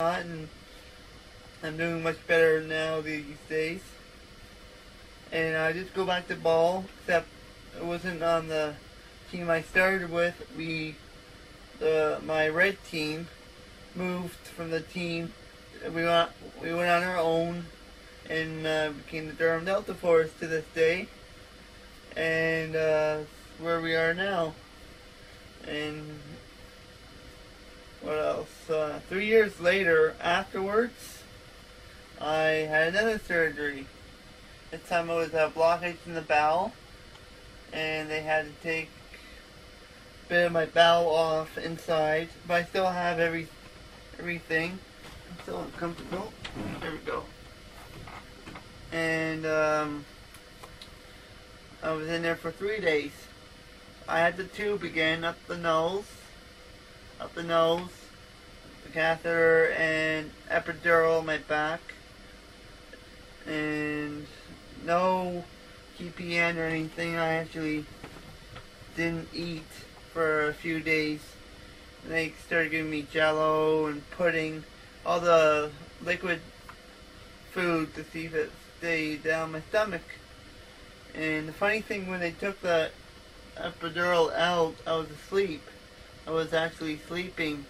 and I'm doing much better now these days. And I just go back to ball, except it wasn't on the team I started with. My red team moved from the team. We went on our own and became the Durham Delta Force to this day, and where we are now. And what else? 3 years later, afterwards, I had another surgery. This time it was a blockage in the bowel, and they had to take a bit of my bowel off inside, but I still have everything. I'm still uncomfortable. There we go. And I was in there for 3 days. I had the tube again up the nose, the catheter and epidural on my back, and no TPN or anything. I actually didn't eat for a few days. And they started giving me Jello and pudding, all the liquid food to see if it stayed down my stomach. And the funny thing, when they took the epidural out, I was asleep. I was actually sleeping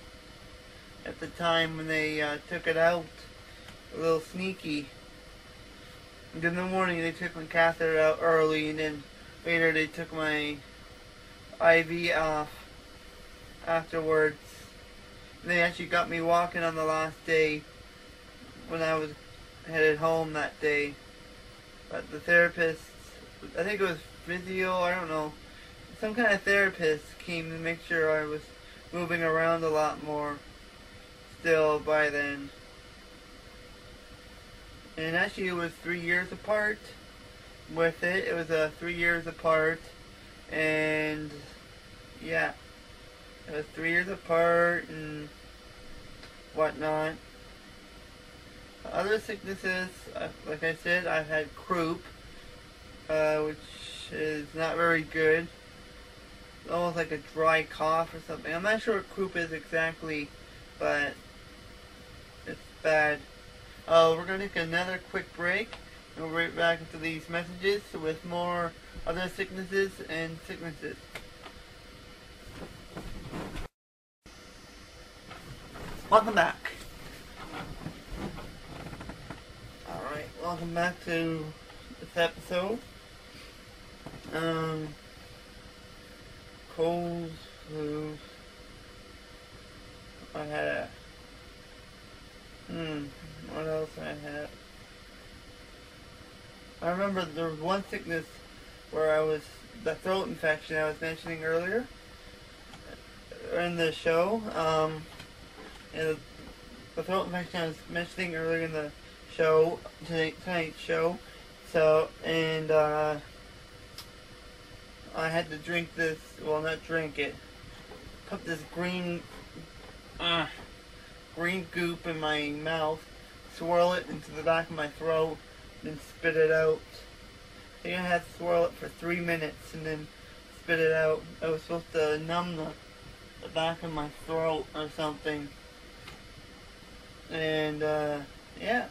at the time when they took it out. A little sneaky. And in the morning they took my catheter out early, and then later they took my IV off afterwards. And they actually got me walking on the last day when I was headed home that day. But the therapist, I think it was physio, I don't know, some kind of therapist came to make sure I was moving around a lot more still by then. And actually it was 3 years apart with it. It was 3 years apart, and yeah, it was 3 years apart and whatnot. Other sicknesses, like I said, I've had croup, which is not very good. It's almost like a dry cough or something. I'm not sure what croup is exactly, but it's bad. We're going to take another quick break, and we'll be right back into these messages with more other sicknesses and sicknesses. Welcome back. Alright, welcome back to this episode. Colds, flu. I had a what else I had? I remember there was one sickness where the throat infection I was mentioning earlier in the show. And the throat infection I was mentioning earlier in the show, tonight's show. So, and I had to drink this, well, not drink it, put this green goop in my mouth, swirl it into the back of my throat, and then spit it out. I think I had to swirl it for 3 minutes and then spit it out. I was supposed to numb the back of my throat or something. And, yeah.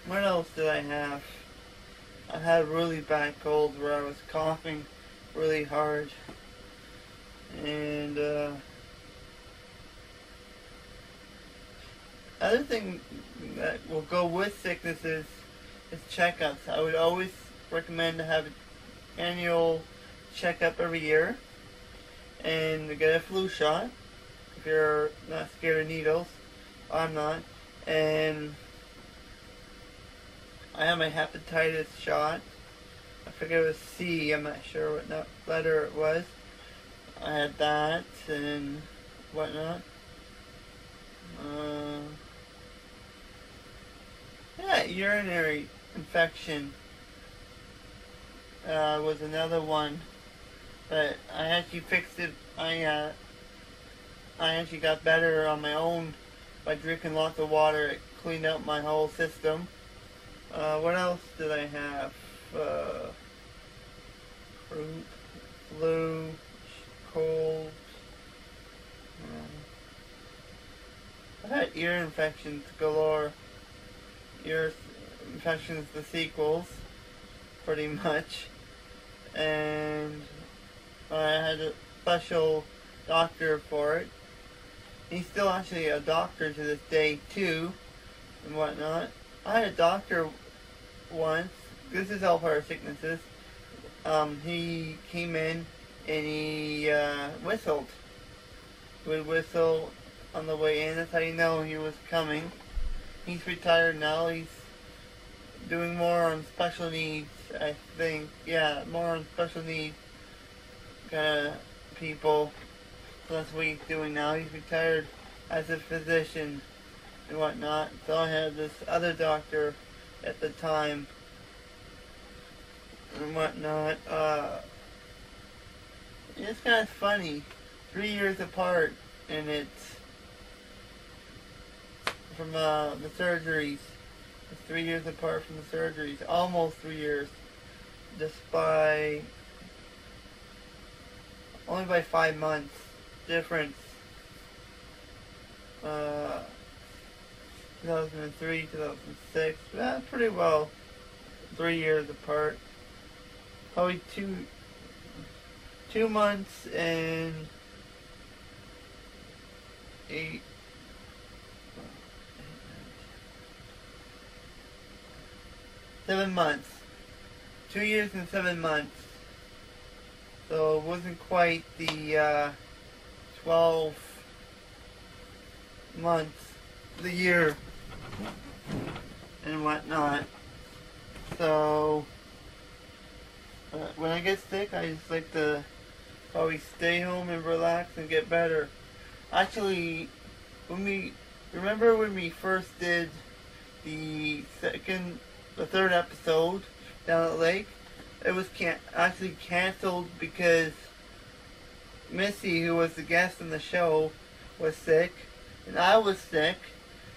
What else did I have? I had really bad colds where I was coughing really hard. And, other thing that will go with sicknesses is checkups. I would always recommend to have an annual checkup every year and to get a flu shot if you're not scared of needles. I'm not. And I had my hepatitis shot. I forget it was C. I'm not sure what letter it was. I had that and whatnot. Yeah, urinary infection was another one, but I actually fixed it. I actually got better on my own by drinking lots of water. It cleaned out my whole system. What else did I have? Croup, flu, cold. I've had ear infections galore. Ear infections, the sequels, pretty much. And I had a special doctor for it. He's still actually a doctor to this day too, and whatnot. I had a doctor once. This is all for our sicknesses. He came in and he whistled. He would whistle on the way in. That's how you know he was coming. He's retired now. He's doing more on special needs, I think. Yeah, more on special needs kind of people. So that's what he's doing now. He's retired as a physician and whatnot. So I had this other doctor at the time and whatnot. It's kind of funny. 3 years apart, and it's from the surgeries. It's 3 years apart from the surgeries. Almost 3 years. Just by only by 5 months difference. 2003, 2006. Pretty well 3 years apart. Probably two months and 7 months. 2 years and 7 months. So it wasn't quite the 12 months, the year, and whatnot. So when I get sick, I just like to probably stay home and relax and get better. Actually, remember when we first did the third episode down at Lake, it was actually canceled because Missy, who was the guest on the show, was sick, and I was sick,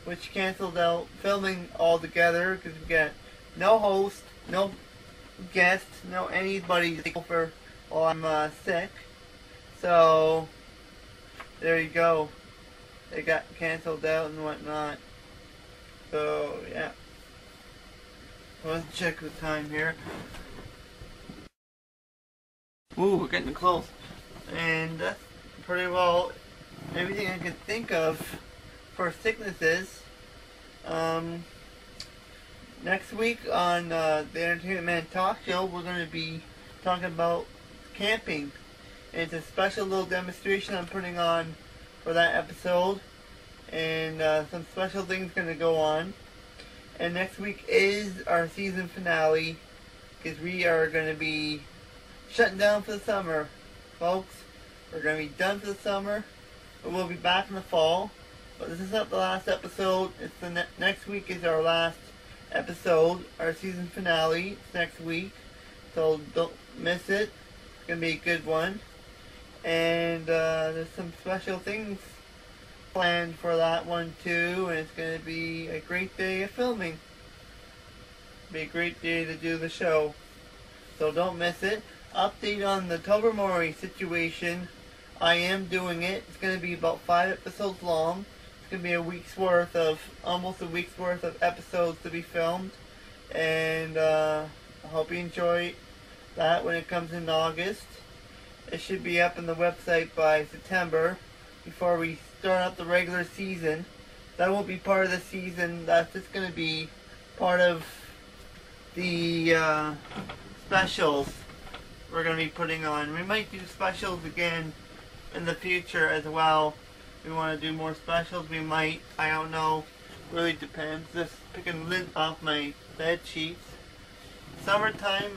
which canceled out filming altogether because we got no host, no guest, no anybody to take over while I'm sick. So there you go. It got canceled out and whatnot. So yeah. Let's check the time here. Ooh, we're getting close. And that's pretty well everything I can think of for sicknesses. Next week on the Entertainment Man Talk Show, we're going to be talking about camping. It's a special little demonstration I'm putting on for that episode. And some special things going to go on. And next week is our season finale, because we are going to be shutting down for the summer, folks. We're going to be done for the summer, but we'll be back in the fall. But this is not the last episode. It's the next week is our last episode, our season finale. It's next week, so don't miss it. It's going to be a good one. And there's some special things planned for that one too, and it's going to be a great day of filming. Be a great day to do the show, so don't miss it. Update on the Tobermory situation. I am doing it. It's going to be about 5 episodes long. It's going to be almost a week's worth of episodes to be filmed, and I hope you enjoy that when it comes in August. It should be up on the website by September, before we start up the regular season. That won't be part of the season. That's just going to be part of the specials we're going to be putting on. We might do specials again in the future as well. If we want to do more specials, we might. I don't know. Really depends. Just picking lint off my bed sheets. Summertime